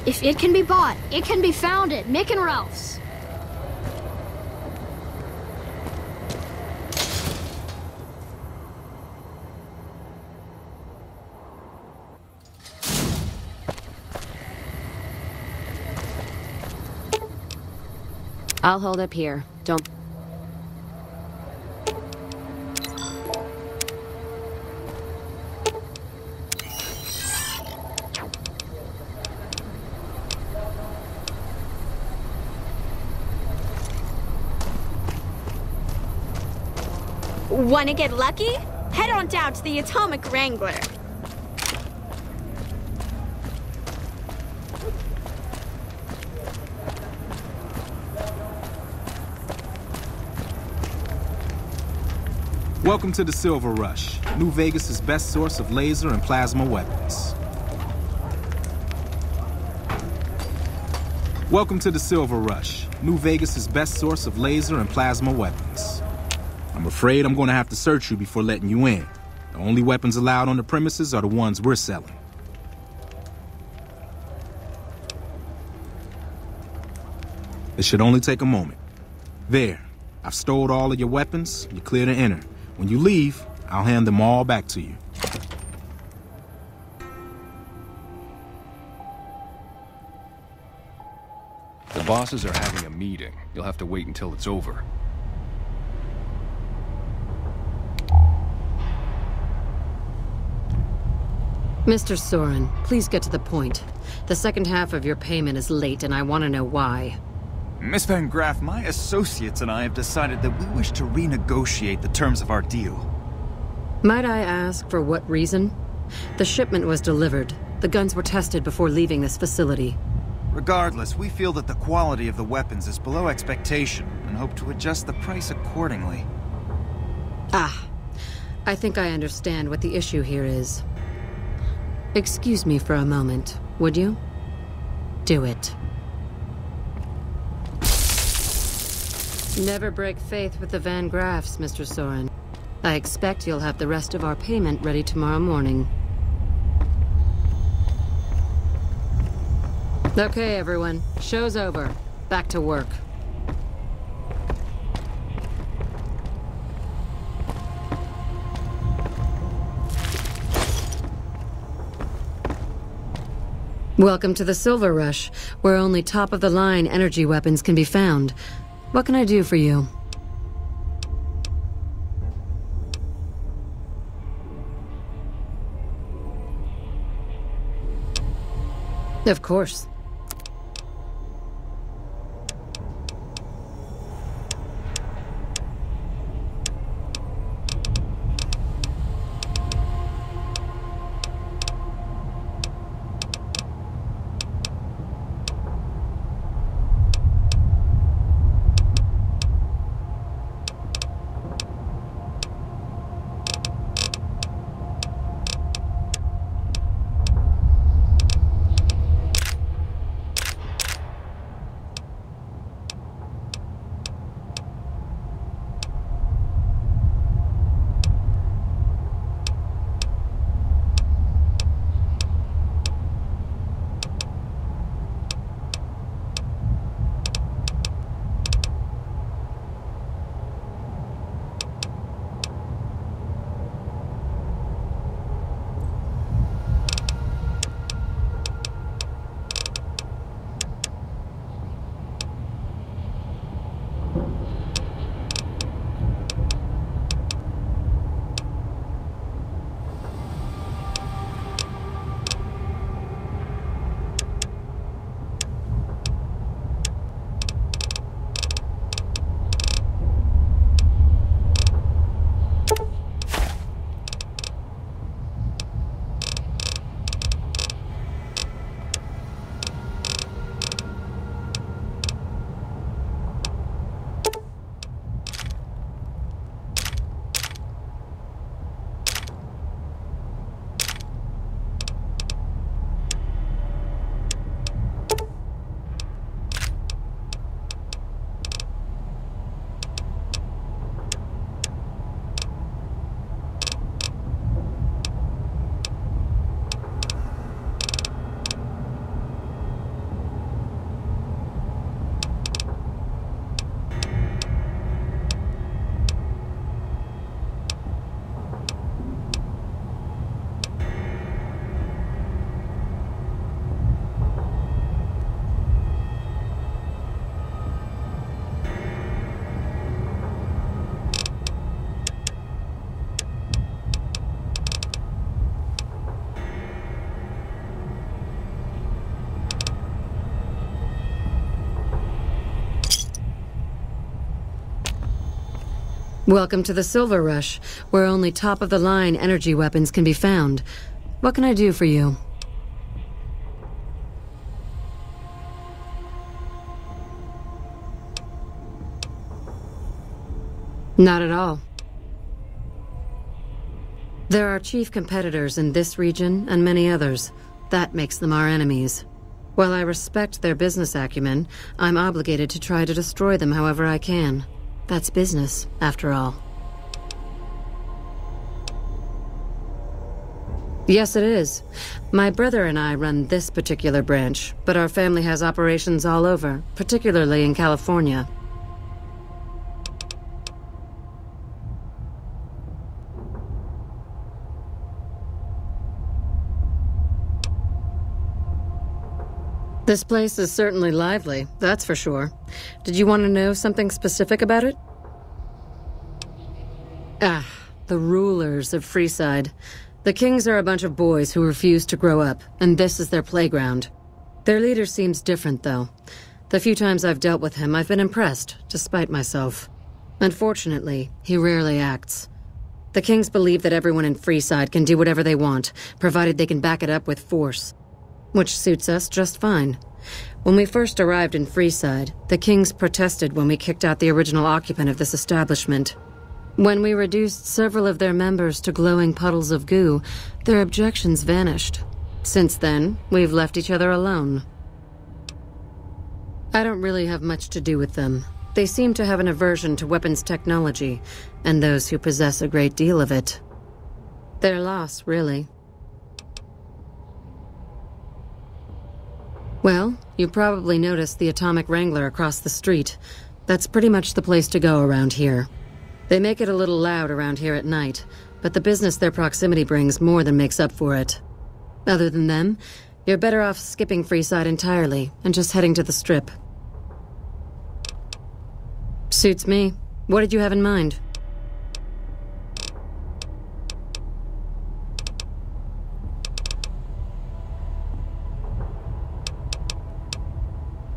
If it can be bought, it can be found at Mick and Ralph's. I'll hold up here. Don't... Wanna get lucky? Head on down to the Atomic Wrangler. Welcome to the Silver Rush, New Vegas' best source of laser and plasma weapons. Welcome to the Silver Rush, New Vegas' best source of laser and plasma weapons. I'm afraid I'm going to have to search you before letting you in. The only weapons allowed on the premises are the ones we're selling. It should only take a moment. There, I've stowed all of your weapons. You're clear to enter. When you leave, I'll hand them all back to you. The bosses are having a meeting. You'll have to wait until it's over. Mr. Soren, please get to the point. The second half of your payment is late, and I want to know why. Miss Van Graff, my associates and I have decided that we wish to renegotiate the terms of our deal. Might I ask for what reason? The shipment was delivered. The guns were tested before leaving this facility. Regardless, we feel that the quality of the weapons is below expectation and hope to adjust the price accordingly. Ah, I think I understand what the issue here is. Excuse me for a moment, would you? Do it. Never break faith with the Van Graffs, Mr. Soren. I expect you'll have the rest of our payment ready tomorrow morning. Okay, everyone. Show's over. Back to work. Welcome to the Silver Rush, where only top-of-the-line energy weapons can be found. What can I do for you? Of course. Welcome to the Silver Rush, where only top-of-the-line energy weapons can be found. What can I do for you? Not at all. There are chief competitors in this region and many others. That makes them our enemies. While I respect their business acumen, I'm obligated to try to destroy them however I can. That's business, after all. Yes, it is. My brother and I run this particular branch, but our family has operations all over, particularly in California. This place is certainly lively, that's for sure. Did you want to know something specific about it? The rulers of Freeside. The Kings are a bunch of boys who refuse to grow up, and this is their playground. Their leader seems different, though. The few times I've dealt with him, I've been impressed, despite myself. Unfortunately, he rarely acts. The Kings believe that everyone in Freeside can do whatever they want, provided they can back it up with force. Which suits us just fine. When we first arrived in Freeside, the Kings protested when we kicked out the original occupant of this establishment. When we reduced several of their members to glowing puddles of goo, their objections vanished. Since then, we've left each other alone. I don't really have much to do with them. They seem to have an aversion to weapons technology, and those who possess a great deal of it. Their loss, really. Well, you probably noticed the Atomic Wrangler across the street. That's pretty much the place to go around here. They make it a little loud around here at night, but the business their proximity brings more than makes up for it. Other than them, you're better off skipping Freeside entirely and just heading to the Strip. Suits me. What did you have in mind?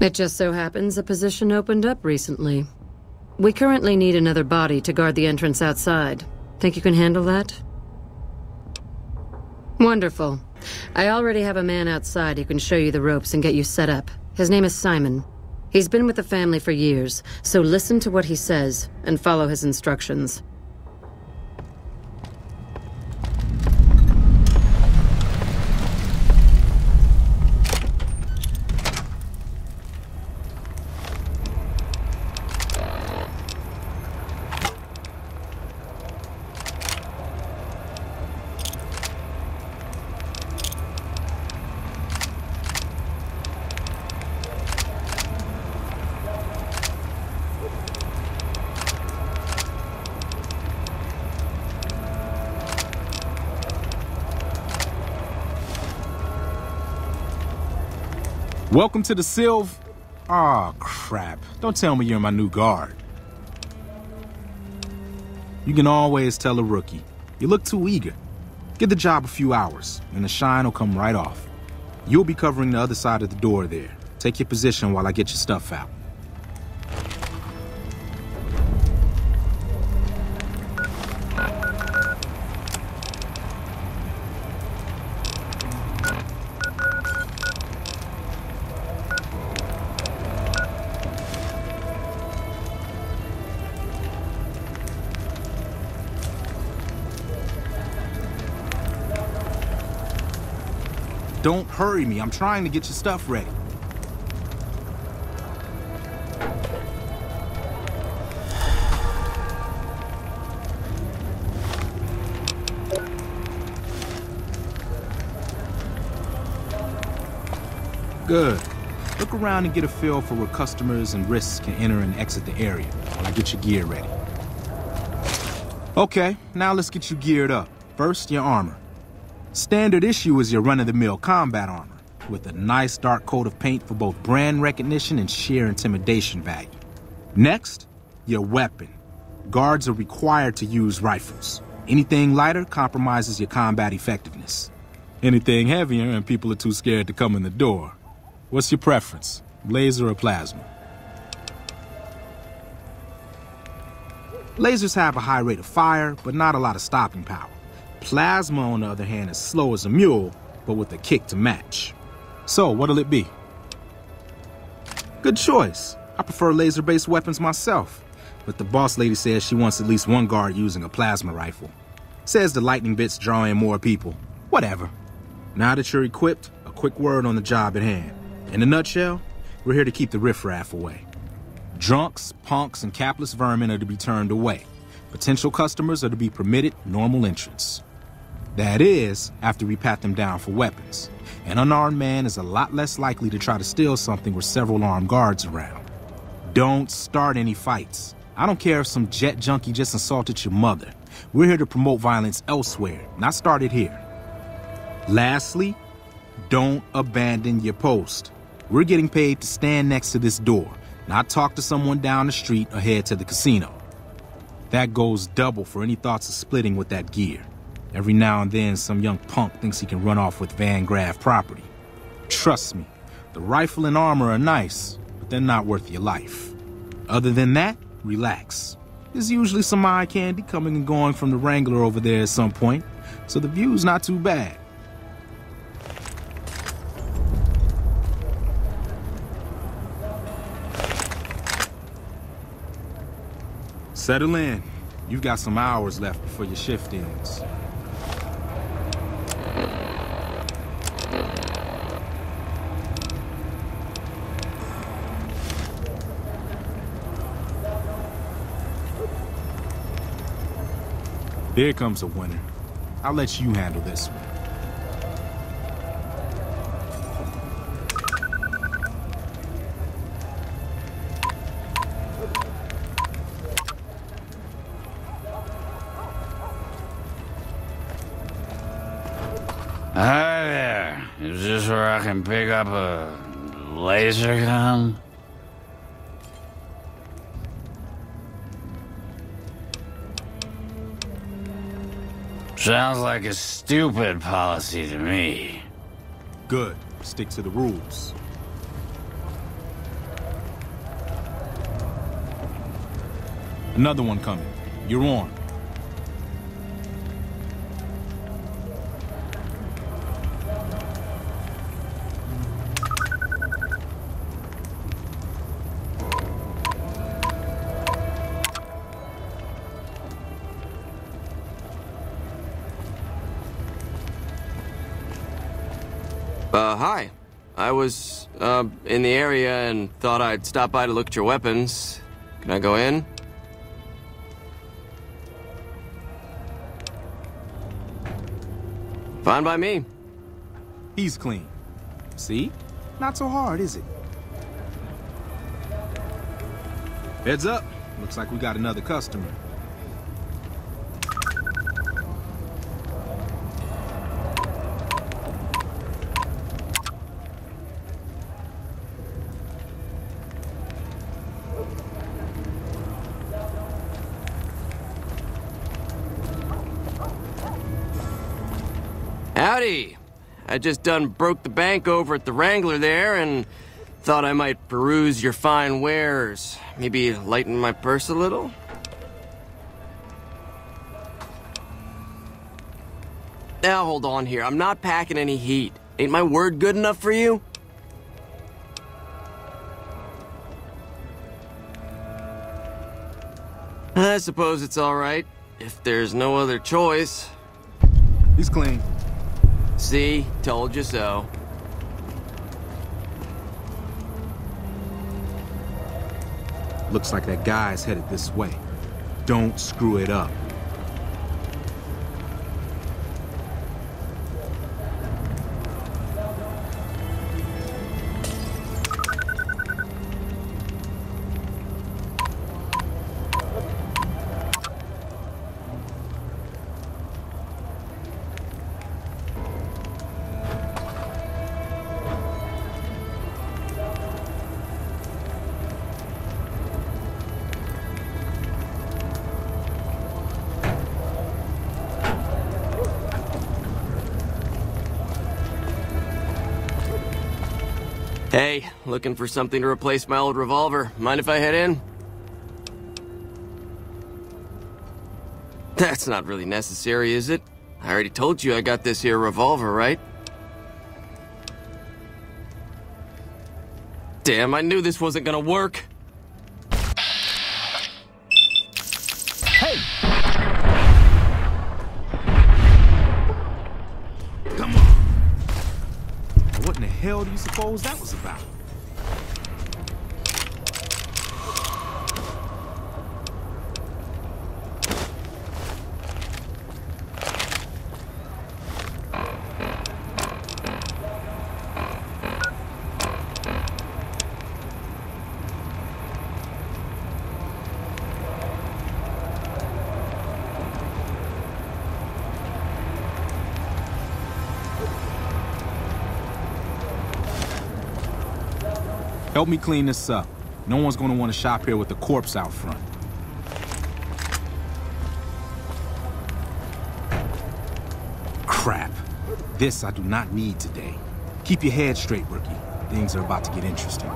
It just so happens a position opened up recently. We currently need another body to guard the entrance outside. Think you can handle that? Wonderful. I already have a man outside who can show you the ropes and get you set up. His name is Simon. He's been with the family for years, so listen to what he says and follow his instructions. Welcome to the Sylv... Aw, crap. Don't tell me you're my new guard. You can always tell a rookie. You look too eager. Give the job a few hours, and the shine will come right off. You'll be covering the other side of the door there. Take your position while I get your stuff out. Don't hurry me. I'm trying to get your stuff ready. Good. Look around and get a feel for where customers and risks can enter and exit the area while I get your gear ready. Okay, now let's get you geared up. First, your armor. Standard issue is your run-of-the-mill combat armor, with a nice dark coat of paint for both brand recognition and sheer intimidation value. Next, your weapon. Guards are required to use rifles. Anything lighter compromises your combat effectiveness. Anything heavier and people are too scared to come in the door. What's your preference, laser or plasma? Lasers have a high rate of fire, but not a lot of stopping power. Plasma, on the other hand, is slow as a mule, but with a kick to match. So, what'll it be? Good choice. I prefer laser-based weapons myself, but the boss lady says she wants at least one guard using a plasma rifle. Says the lightning bits draw in more people. Whatever. Now that you're equipped, a quick word on the job at hand. In a nutshell, we're here to keep the riffraff away. Drunks, punks, and capless vermin are to be turned away. Potential customers are to be permitted normal entrance. That is, after we pat them down for weapons. An unarmed man is a lot less likely to try to steal something with several armed guards around. Don't start any fights. I don't care if some jet junkie just insulted your mother. We're here to promote violence elsewhere, not start it here. Lastly, don't abandon your post. We're getting paid to stand next to this door, not talk to someone down the street or head to the casino. That goes double for any thoughts of splitting with that gear. Every now and then, some young punk thinks he can run off with Van Graff property. Trust me, the rifle and armor are nice, but they're not worth your life. Other than that, relax. There's usually some eye candy coming and going from the Wrangler over there at some point, so the view's not too bad. Settle in. You've got some hours left before your shift ends. Here comes a winner. I'll let you handle this one. Hi there. Is this where I can pick up a laser gun? Sounds like a stupid policy to me. Good. Stick to the rules. Another one coming. You're on. Hi. I was, in the area and thought I'd stop by to look at your weapons. Can I go in? Fine by me. He's clean. See? Not so hard, is it? Heads up. Looks like we got another customer. Howdy. I just done broke the bank over at the Wrangler there and thought I might peruse your fine wares. Maybe lighten my purse a little? Now hold on here. I'm not packing any heat. Ain't my word good enough for you? I suppose it's all right, if there's no other choice. He's clean. See? Told you so. Looks like that guy's headed this way. Don't screw it up. Hey, looking for something to replace my old revolver. Mind if I head in? That's not really necessary, is it? I already told you I got this here revolver, right? Damn, I knew this wasn't gonna work. Hey! Come on. What in the hell do you suppose that was about? Help me clean this up. No one's gonna want to shop here with a corpse out front. Crap. This I do not need today. Keep your head straight, rookie. Things are about to get interesting.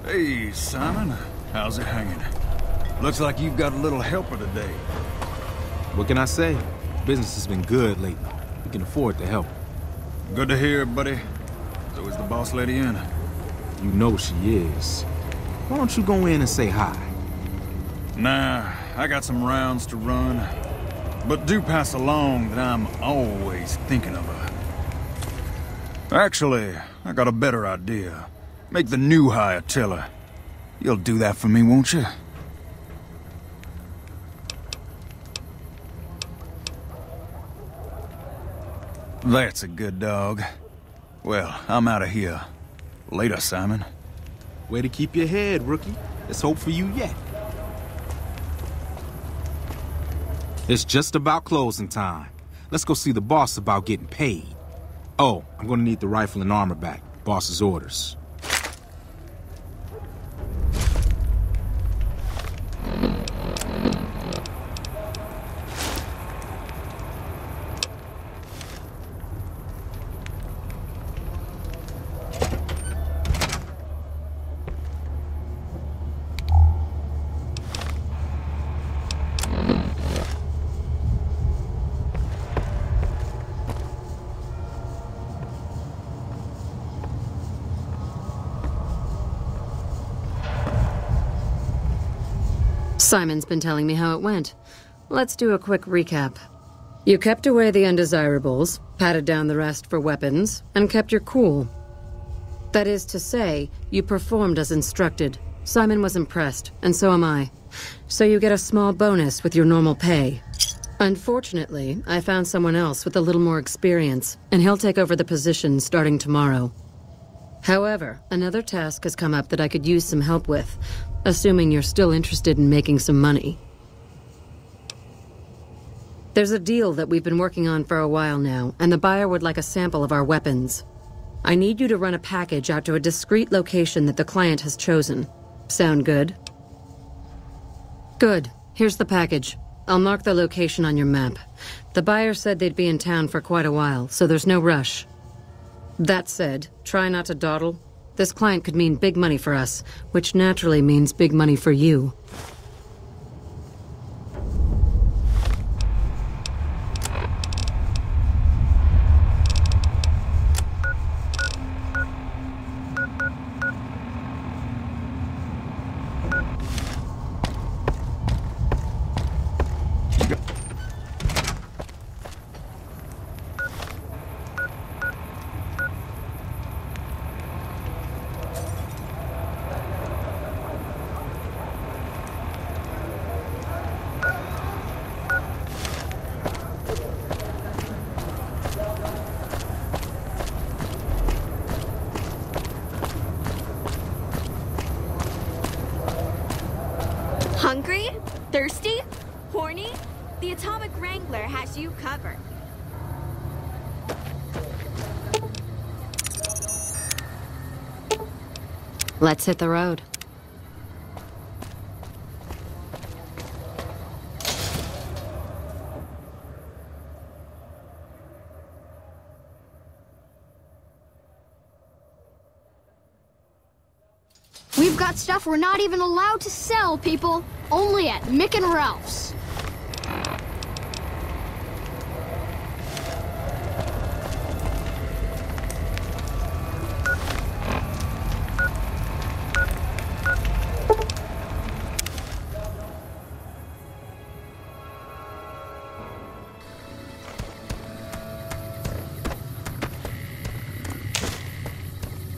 Hey, Simon. How's it hanging? Looks like you've got a little helper today. What can I say? Business has been good lately. We can afford to help. Good to hear, buddy. So is the boss lady in? You know she is. Why don't you go in and say hi? Nah, I got some rounds to run. But do pass along that I'm always thinking of her. Actually, I got a better idea. Make the new hire tell her. You'll do that for me, won't you? That's a good dog. Well, I'm out of here. Later, Simon. Way to keep your head, rookie. There's hope for you yet. It's just about closing time. Let's go see the boss about getting paid. Oh, I'm gonna need the rifle and armor back. Boss's orders. Simon's been telling me how it went. Let's do a quick recap. You kept away the undesirables, patted down the rest for weapons, and kept your cool. That is to say, you performed as instructed. Simon was impressed, and so am I. So you get a small bonus with your normal pay. Unfortunately, I found someone else with a little more experience, and he'll take over the position starting tomorrow. However, another task has come up that I could use some help with, assuming you're still interested in making some money. There's a deal that we've been working on for a while now, and the buyer would like a sample of our weapons. I need you to run a package out to a discreet location that the client has chosen. Sound good? Good. Here's the package. I'll mark the location on your map. The buyer said they'd be in town for quite a while, so there's no rush. That said, try not to dawdle. This client could mean big money for us, which naturally means big money for you. Hungry? Thirsty? Horny? The Atomic Wrangler has you covered. Let's hit the road. that stuff we're not even allowed to sell, people. Only at Mick and Ralph's.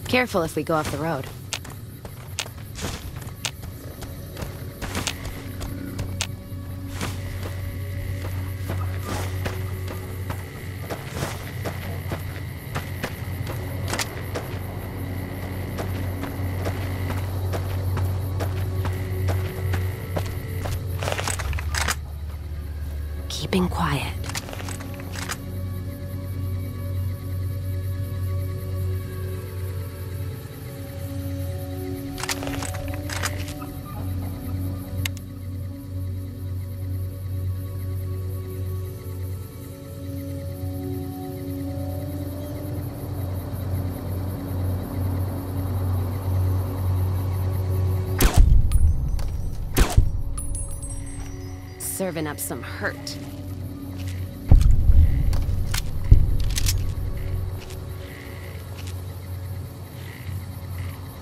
Careful if we go off the road. Keeping quiet. Serving up some hurt.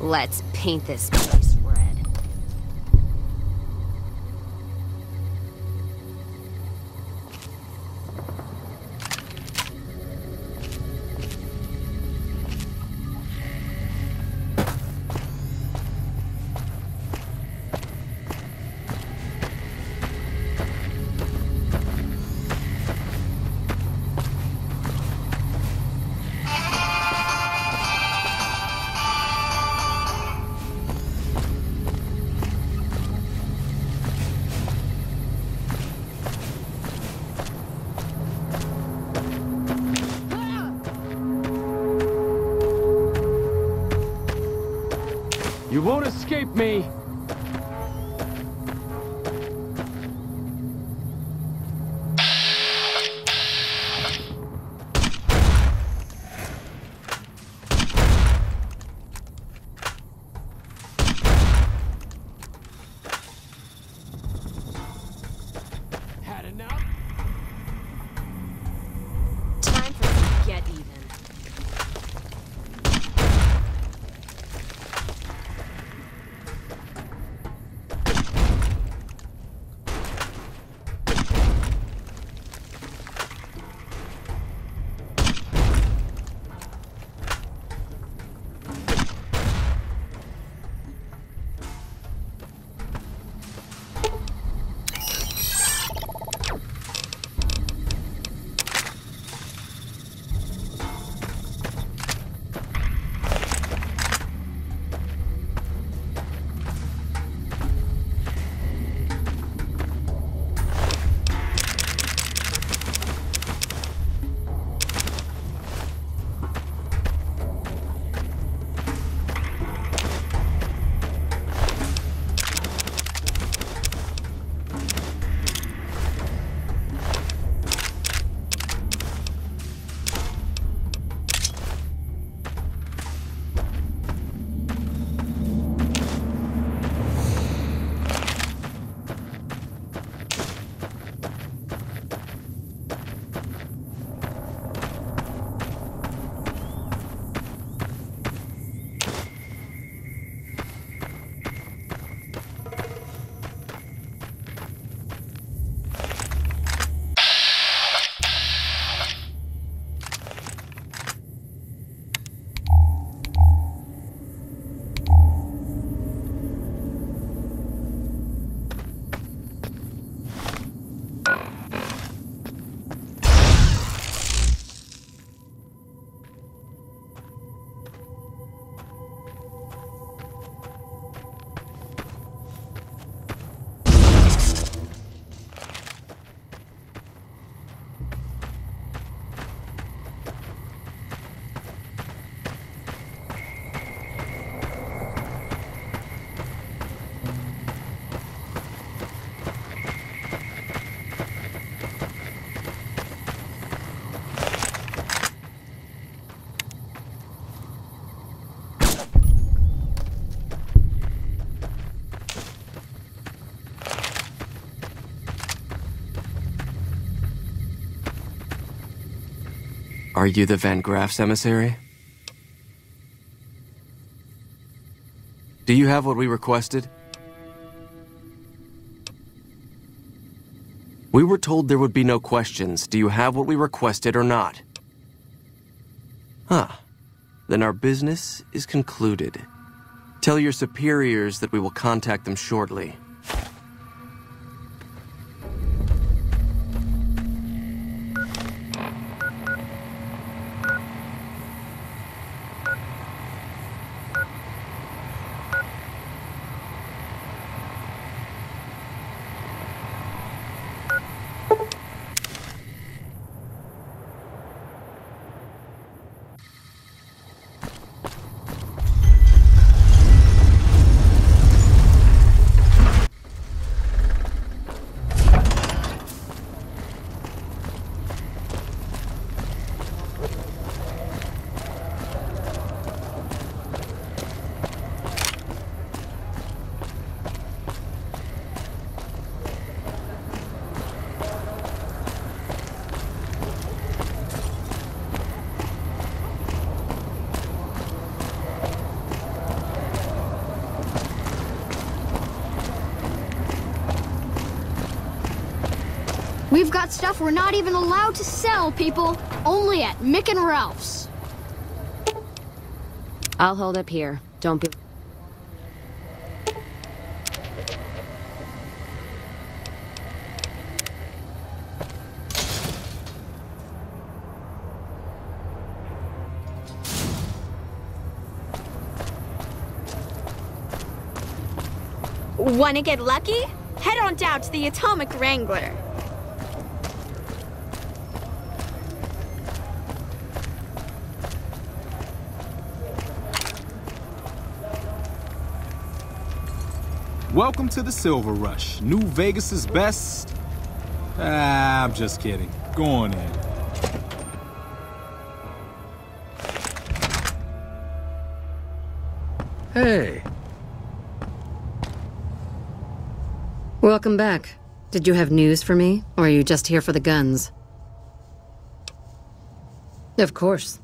Let's paint this place red. You won't escape me! Had enough? Time for some get even. Are you the Van Graff's emissary? Do you have what we requested? We were told there would be no questions. Do you have what we requested or not? Huh. Then our business is concluded. Tell your superiors that we will contact them shortly. We've got stuff we're not even allowed to sell, people. Only at Mick and Ralph's. I'll hold up here. Don't be... Wanna get lucky? Head on down to the Atomic Wrangler. Welcome to the Silver Rush, New Vegas's best. I'm just kidding. Go on in. Hey. Welcome back. Did you have news for me, or are you just here for the guns? Of course.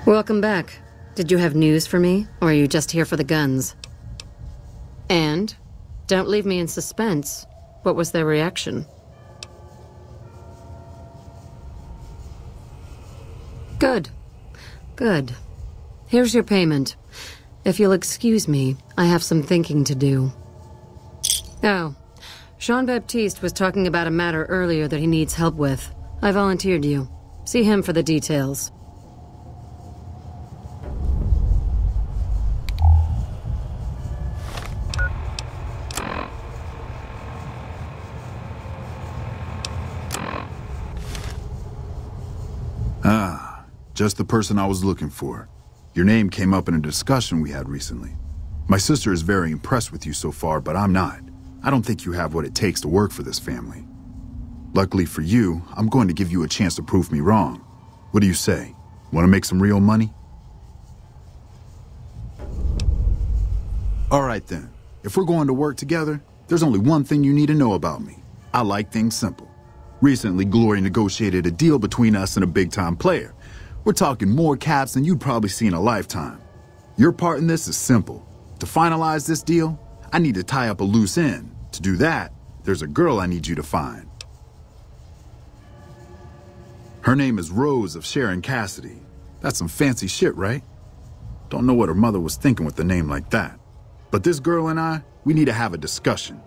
Welcome back. Did you have news for me, or are you just here for the guns? And? Don't leave me in suspense. What was their reaction? Good. Good. Here's your payment. If you'll excuse me, I have some thinking to do. Oh. Jean-Baptiste was talking about a matter earlier that he needs help with. I volunteered you. See him for the details. Just the person I was looking for. Your name came up in a discussion we had recently. My sister is very impressed with you so far, but I'm not. I don't think you have what it takes to work for this family. Luckily for you, I'm going to give you a chance to prove me wrong. What do you say? Want to make some real money? All right then. If we're going to work together, there's only one thing you need to know about me. I like things simple. Recently, Glory negotiated a deal between us and a big-time player. We're talking more caps than you'd probably see in a lifetime. Your part in this is simple. To finalize this deal, I need to tie up a loose end. To do that, there's a girl I need you to find. Her name is Rose of Sharon Cassidy. That's some fancy shit, right? Don't know what her mother was thinking with a name like that. But this girl and I, we need to have a discussion.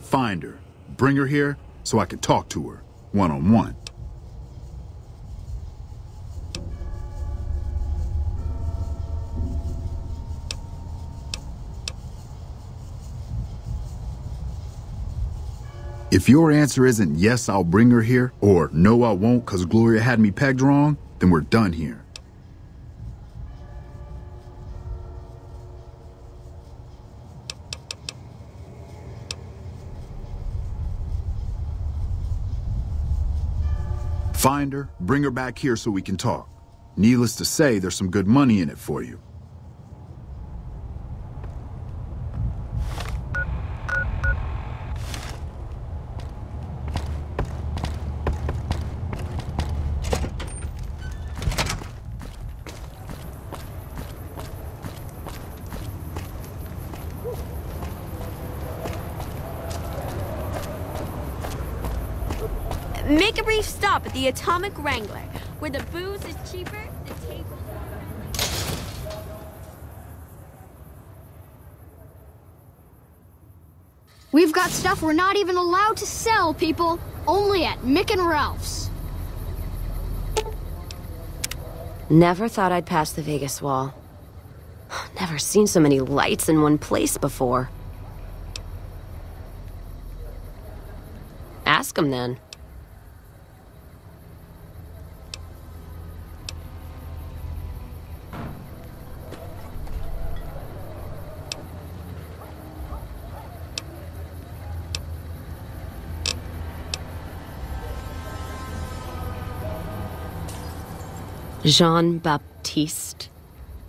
Find her, bring her here, so I can talk to her, one-on-one. If your answer isn't yes, I'll bring her here, or no, I won't because Gloria had me pegged wrong, then we're done here. Find her, bring her back here so we can talk. Needless to say, there's some good money in it for you. Make a brief stop at the Atomic Wrangler, where the booze is cheaper, the tables... We've got stuff we're not even allowed to sell, people. Only at Mick and Ralph's. Never thought I'd pass the Vegas wall. Never seen so many lights in one place before. Ask him then. Jean-Baptiste.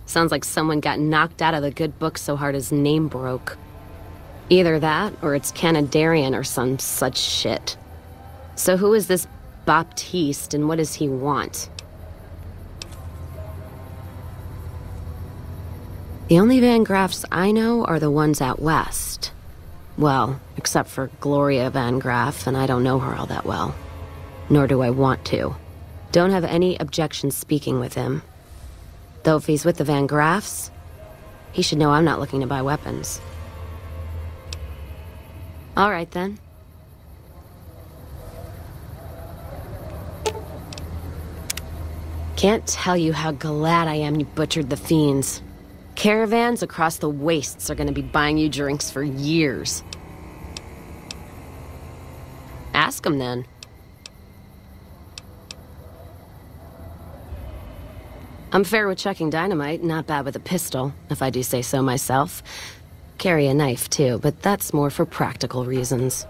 Sounds like someone got knocked out of the good book so hard his name broke. Either that, or it's Canadarian or some such shit. So who is this Baptiste, and what does he want? The only Van Graffs I know are the ones out west. Well, except for Gloria Van Graff, and I don't know her all that well. Nor do I want to. Don't have any objection speaking with him. Though if he's with the Van Graffs, he should know I'm not looking to buy weapons. All right, then. Can't tell you how glad I am you butchered the fiends. Caravans across the wastes are gonna be buying you drinks for years. Ask him, then. I'm fair with chucking dynamite, not bad with a pistol, if I do say so myself. Carry a knife, too, but that's more for practical reasons.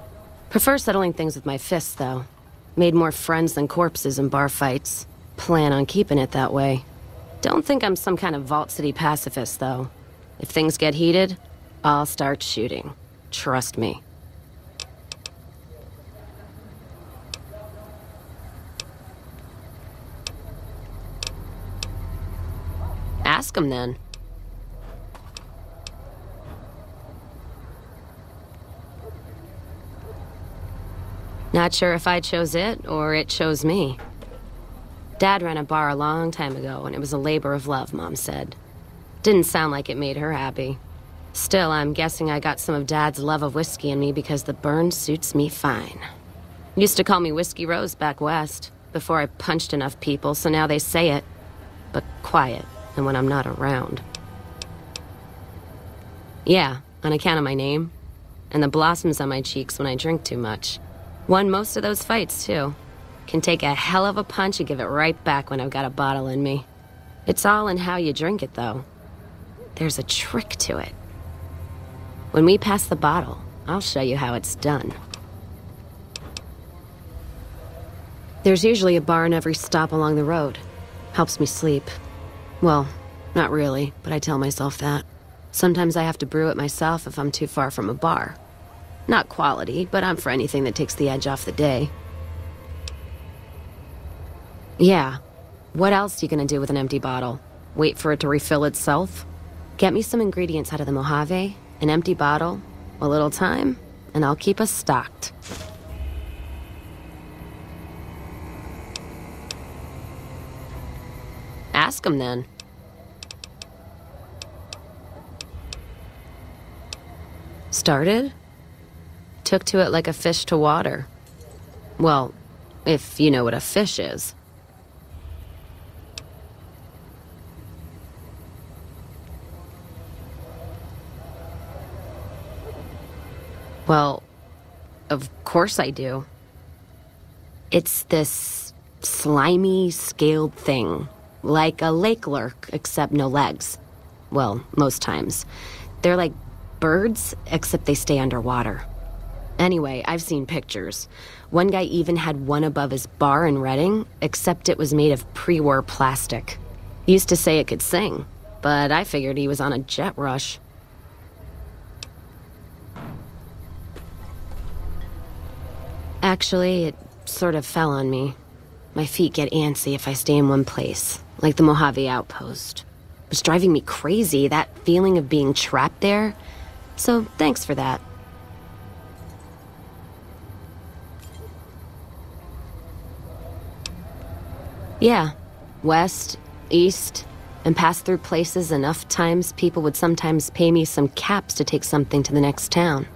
Prefer settling things with my fists, though. Made more friends than corpses in bar fights. Plan on keeping it that way. Don't think I'm some kind of Vault City pacifist, though. If things get heated, I'll start shooting. Trust me. Ask him, then. Not sure if I chose it, or it chose me. Dad ran a bar a long time ago, and it was a labor of love, Mom said. Didn't sound like it made her happy. Still, I'm guessing I got some of Dad's love of whiskey in me because the burn suits me fine. Used to call me Whiskey Rose back west, before I punched enough people, so now they say it. But quiet. And when I'm not around. Yeah, on account of my name. And the blossoms on my cheeks when I drink too much. Won most of those fights, too. Can take a hell of a punch and give it right back when I've got a bottle in me. It's all in how you drink it, though. There's a trick to it. When we pass the bottle, I'll show you how it's done. There's usually a bar in every stop along the road. Helps me sleep. Well, not really, but I tell myself that. Sometimes I have to brew it myself if I'm too far from a bar. Not quality, but I'm for anything that takes the edge off the day. Yeah. What else you gonna do with an empty bottle? Wait for it to refill itself? Get me some ingredients out of the Mojave, an empty bottle, a little time, and I'll keep us stocked. Ask him, then. Started? Took to it like a fish to water. Well, if you know what a fish is. Well, Of course I do. It's this slimy, scaled thing. Like a lake lurk, except no legs. Well, most times. They're like birds, except they stay underwater. Anyway, I've seen pictures. One guy even had one above his bar in Reading, except it was made of pre-war plastic. He used to say it could sing, but I figured he was on a jet rush. Actually, it sort of fell on me. My feet get antsy if I stay in one place, like the Mojave Outpost. It was driving me crazy, that feeling of being trapped there. So, thanks for that. Yeah, west, east, and passed through places enough times people would sometimes pay me some caps to take something to the next town.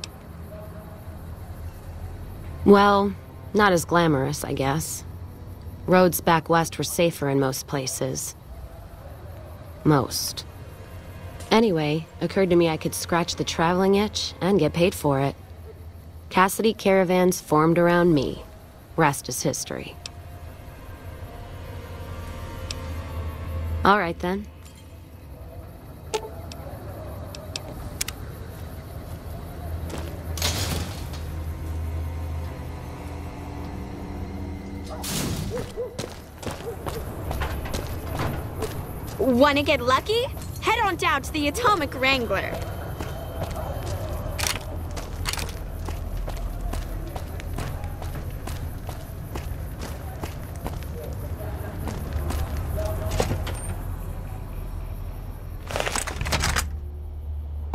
Well, not as glamorous, I guess. Roads back west were safer in most places. Most. Anyway, occurred to me I could scratch the traveling itch and get paid for it. Cassidy caravans formed around me. Rest is history. All right, then. Wanna get lucky? Head on down to the Atomic Wrangler.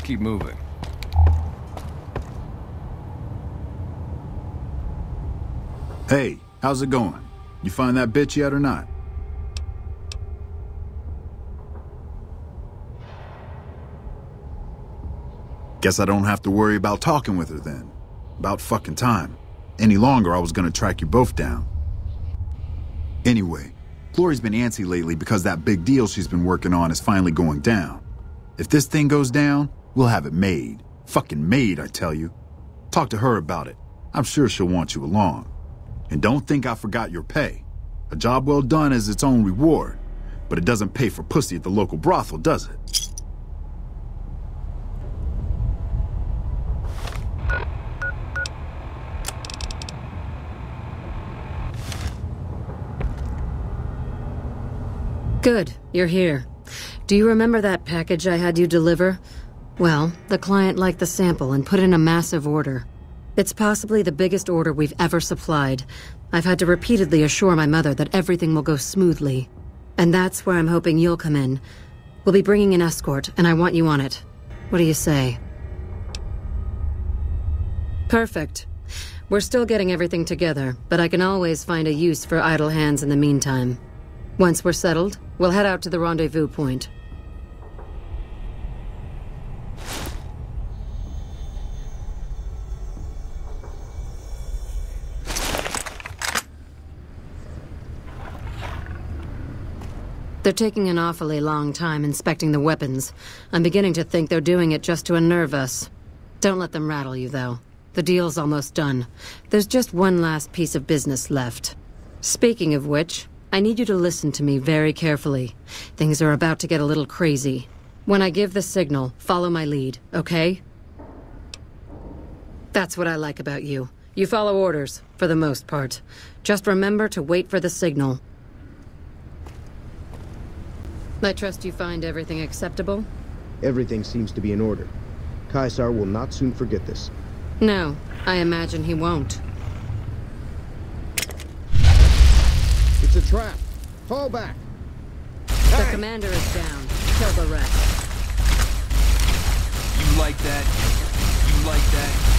Keep moving. Hey, how's it going? You find that bitch yet or not? Guess I don't have to worry about talking with her then. About fucking time. Any longer, I was gonna track you both down. Anyway, Glory's been antsy lately because that big deal she's been working on is finally going down. If this thing goes down, we'll have it made. Fucking made, I tell you. Talk to her about it. I'm sure she'll want you along. And don't think I forgot your pay. A job well done is its own reward. But it doesn't pay for pussy at the local brothel, does it? Good, you're here. Do you remember that package I had you deliver? Well, the client liked the sample and put in a massive order. It's possibly the biggest order we've ever supplied. I've had to repeatedly assure my mother that everything will go smoothly. And that's where I'm hoping you'll come in. We'll be bringing an escort, and I want you on it. What do you say? Perfect. We're still getting everything together, but I can always find a use for idle hands in the meantime. Once we're settled, we'll head out to the rendezvous point. They're taking an awfully long time inspecting the weapons. I'm beginning to think they're doing it just to unnerve us. Don't let them rattle you, though. The deal's almost done. There's just one last piece of business left. Speaking of which, I need you to listen to me very carefully. Things are about to get a little crazy. When I give the signal, follow my lead, okay? That's what I like about you. You follow orders, for the most part. Just remember to wait for the signal. I trust you find everything acceptable? Everything seems to be in order. Caesar will not soon forget this. No, I imagine he won't. It's a trap. Fall back. The commander is down. Kill the rest. You like that? You like that?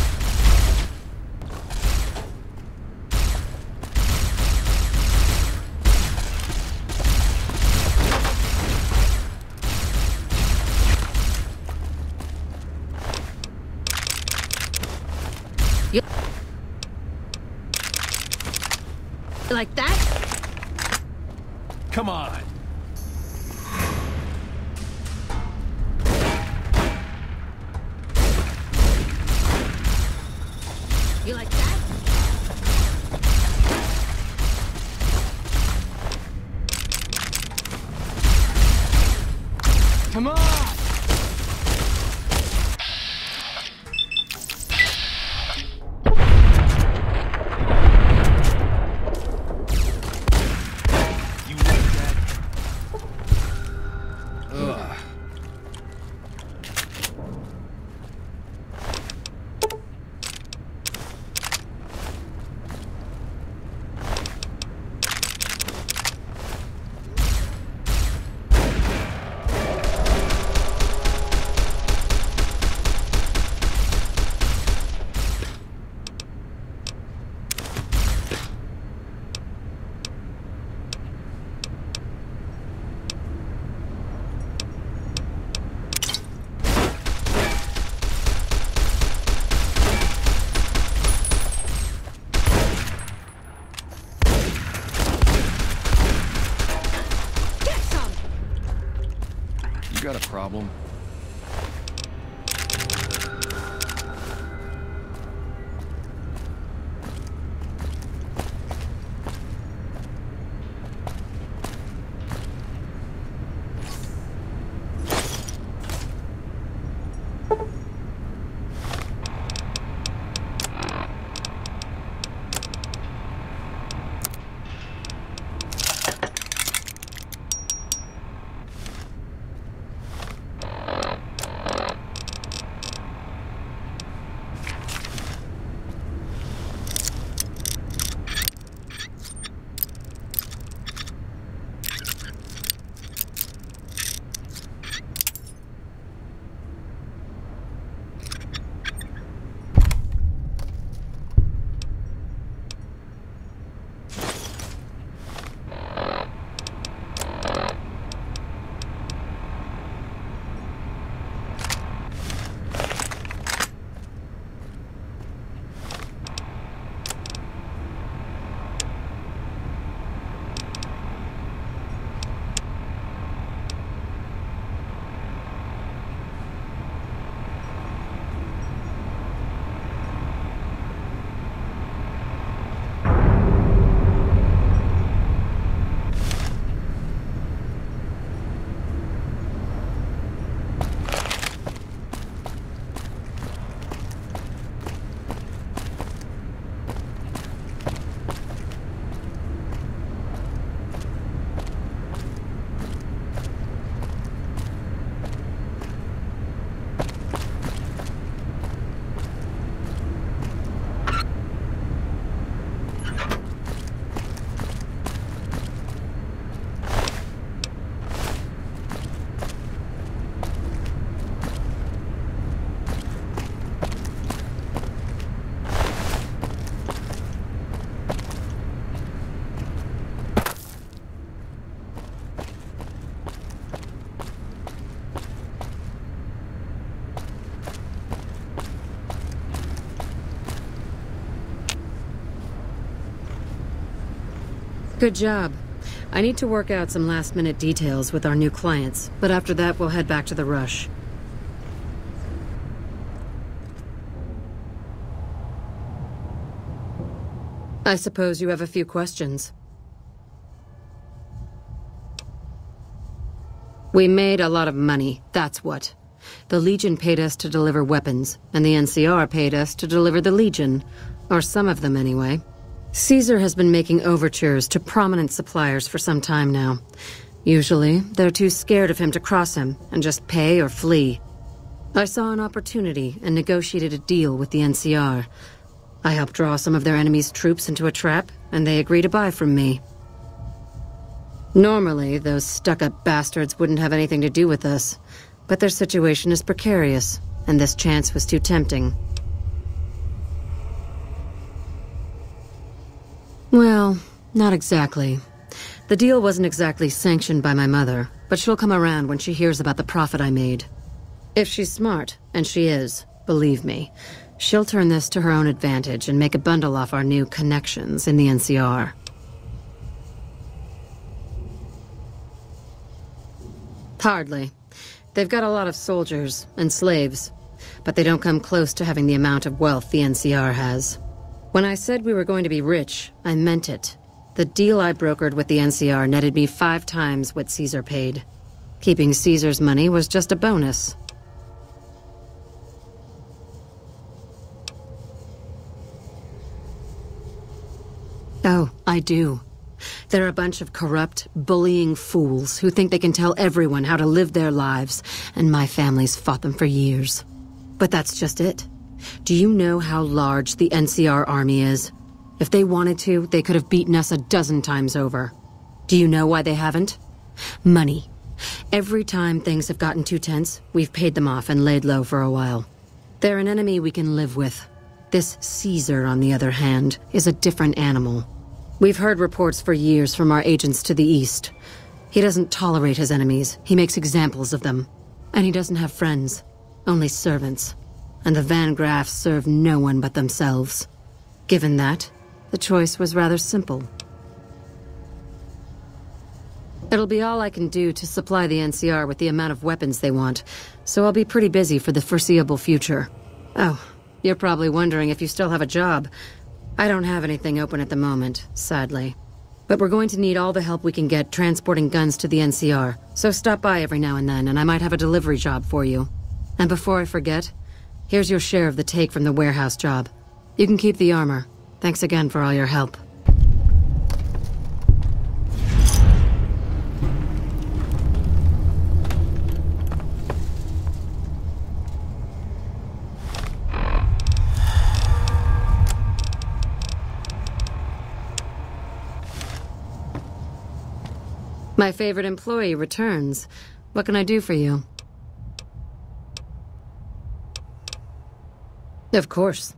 Like that? Come on. You like that? Come on! You got a problem? Good job. I need to work out some last-minute details with our new clients, but after that we'll head back to the Rush. I suppose you have a few questions. We made a lot of money, that's what. The Legion paid us to deliver weapons, and the NCR paid us to deliver the Legion. Or some of them, anyway. Caesar has been making overtures to prominent suppliers for some time now. Usually, they're too scared of him to cross him, and just pay or flee. I saw an opportunity and negotiated a deal with the NCR. I helped draw some of their enemy's troops into a trap, and they agreed to buy from me. Normally, those stuck-up bastards wouldn't have anything to do with us, but their situation is precarious, and this chance was too tempting. Well, not exactly. The deal wasn't exactly sanctioned by my mother, but she'll come around when she hears about the profit I made. If she's smart, and she is, believe me, she'll turn this to her own advantage and make a bundle off our new connections in the NCR. Hardly. They've got a lot of soldiers and slaves, but they don't come close to having the amount of wealth the NCR has. When I said we were going to be rich, I meant it. The deal I brokered with the NCR netted me 5 times what Caesar paid. Keeping Caesar's money was just a bonus. Oh, I do. They're a bunch of corrupt, bullying fools who think they can tell everyone how to live their lives, and my family's fought them for years. But that's just it. Do you know how large the NCR army is? If they wanted to, they could have beaten us a dozen times over. Do you know why they haven't? Money. Every time things have gotten too tense, we've paid them off and laid low for a while. They're an enemy we can live with. This Caesar, on the other hand, is a different animal. We've heard reports for years from our agents to the east. He doesn't tolerate his enemies. He makes examples of them. And he doesn't have friends, only servants. And the Van Graffs serve no one but themselves. Given that, the choice was rather simple. It'll be all I can do to supply the NCR with the amount of weapons they want, so I'll be pretty busy for the foreseeable future. Oh, you're probably wondering if you still have a job. I don't have anything open at the moment, sadly. But we're going to need all the help we can get transporting guns to the NCR, so stop by every now and then, and I might have a delivery job for you. And before I forget, here's your share of the take from the warehouse job. You can keep the armor. Thanks again for all your help. My favorite employee returns. What can I do for you? Of course.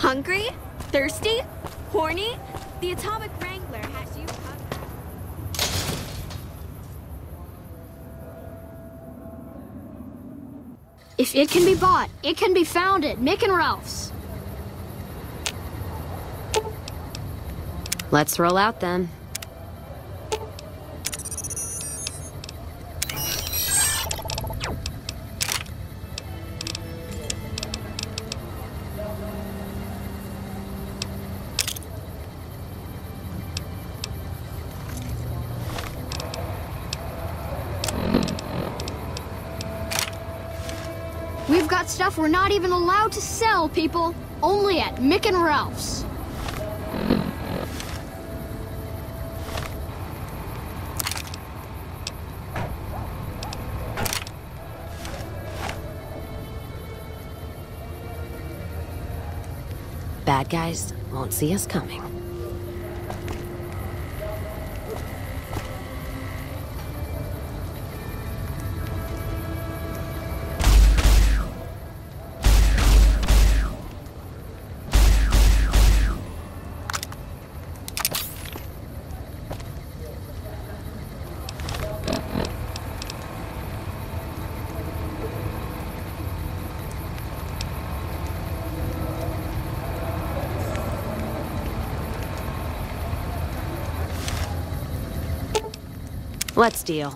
Hungry? Thirsty? Horny? The Atomic Wrangler has you covered. If it can be bought, it can be found at Mick and Ralph's. Let's roll out then. We've got stuff we're not even allowed to sell, people. Only at Mick and Ralph's. Bad guys won't see us coming. Let's deal.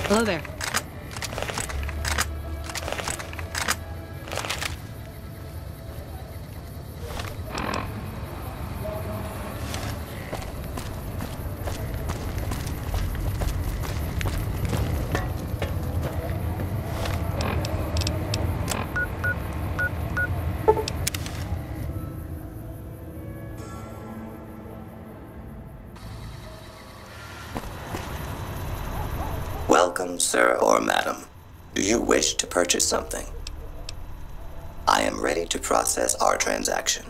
Hello there. Welcome, sir or madam. Do you wish to purchase something? I am ready to process our transaction.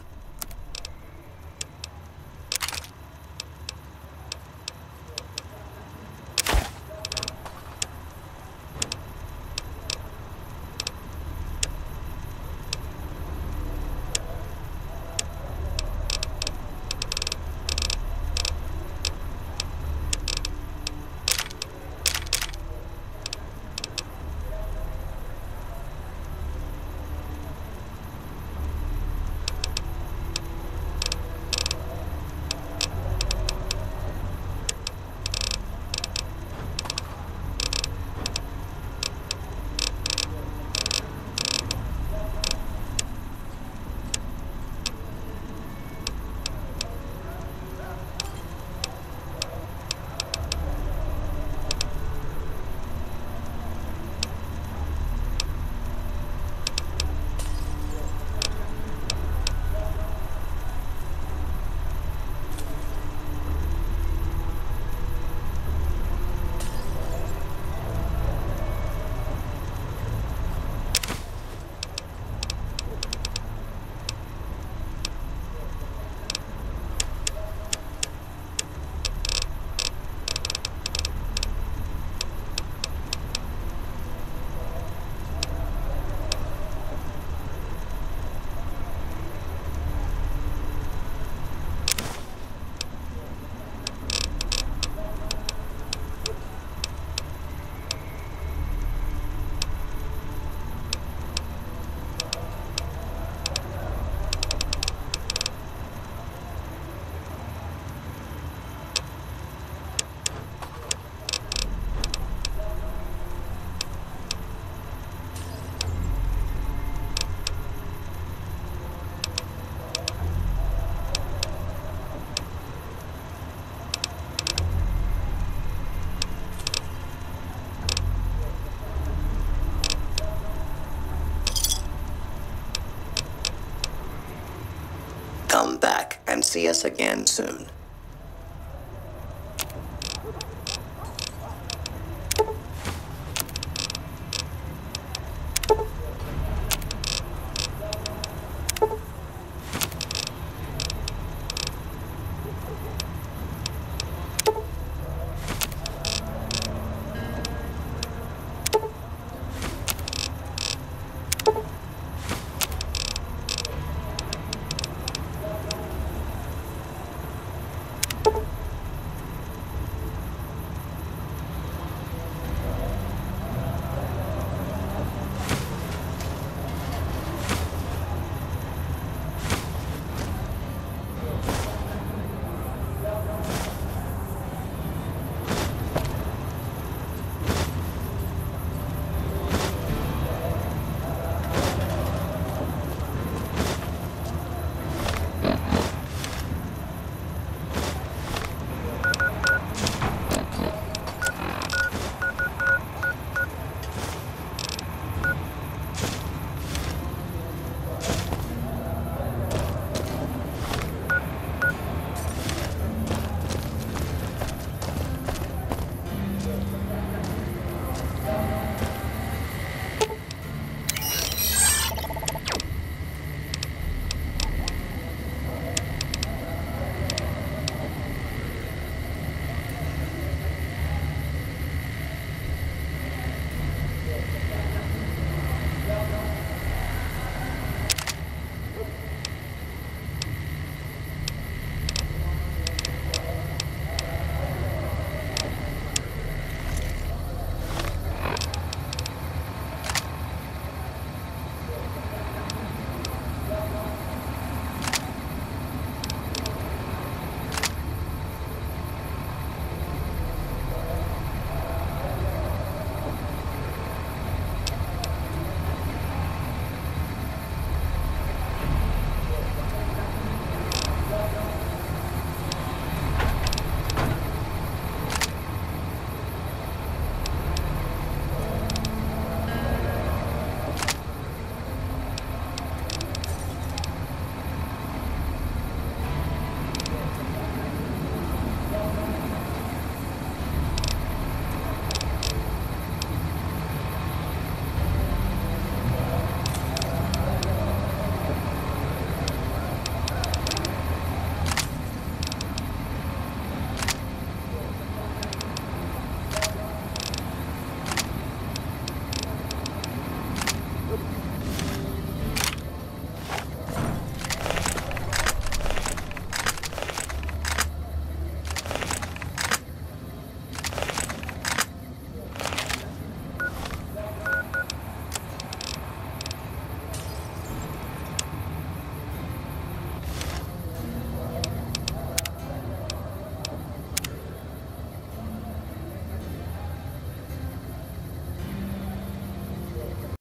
come back and see us again soon.